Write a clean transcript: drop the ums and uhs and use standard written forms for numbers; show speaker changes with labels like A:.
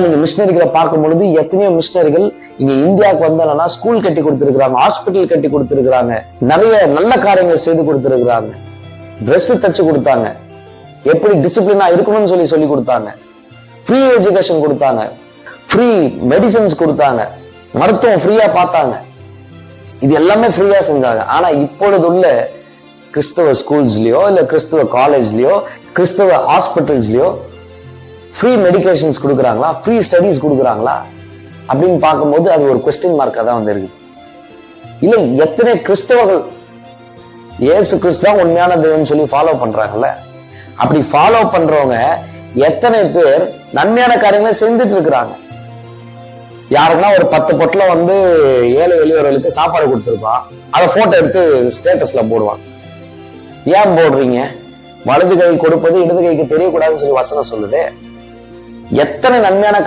A: நீங்க மிஷினரிகளை பார்க்கும் பொழுது எத்தனையோ மிஷினரிகள் இங்க இந்தியாவுக்கு வந்தாங்கன்னா ஸ்கூல் கட்டி கொடுத்திருக்கிறாங்க, ஹாஸ்பிட்டல் கட்டி கொடுத்திருக்கிறாங்க, நிறைய நல்ல காரியங்களை செய்து கொடுத்திருக்கிறாங்க, ட்ரெஸ் தச்சு கொடுத்தாங்க, எப்படி டிசிப்ளினா இருக்கணும்னு சொல்லி கொடுத்தாங்க, ஃப்ரீ எஜுகேஷன் கொடுத்தாங்க, ஃப்ரீ மெடிசன்ஸ் கொடுத்தாங்க, மருத்துவம் ஃப்ரீயா பார்த்தாங்க. இது எல்லாமே ஃப்ரீயா செஞ்சாங்க. ஆனா இப்பொழுது உள்ள கிறிஸ்தவ ஸ்கூல்ஸ்லயோ இல்ல கிறிஸ்தவ காலேஜ்லயோ கிறிஸ்தவ ஹாஸ்பிட்டல்ஸ்லயோ ஃப்ரீ மெடிகேஷன்ஸ் கொடுக்குறாங்களா, ஃப்ரீ ஸ்டடிஸ் கொடுக்குறாங்களா அப்படின்னு பார்க்கும்போது அது ஒரு கொஸ்டின் மார்க்கா தான் வந்து இருக்கு. இல்ல எத்தனை கிறிஸ்தவர்கள் இயேசு கிறிஸ்து தான் உண்மையான தெய்வம்னு சொல்லி ஃபாலோ பண்றாங்கல்ல, அப்படி ஃபாலோ பண்றவங்க எத்தனை பேர் நன்மையான காரியங்களை செஞ்சுட்டு இருக்கிறாங்க? யாருன்னா ஒரு 10 பொட்டலம் வந்து ஏழை எளியவர்களுக்கு சாப்பாடு கொடுத்துருப்பான், அதை போட்டோ எடுத்து ஸ்டேட்டஸ்ல போடுவான். ஏன் போடுறீங்க? வலது கை கொடுப்பது இடது கைக்கு தெரியக்கூடாதுன்னு சொல்லி வசனம் சொல்லுது. எத்தனை நன்மையான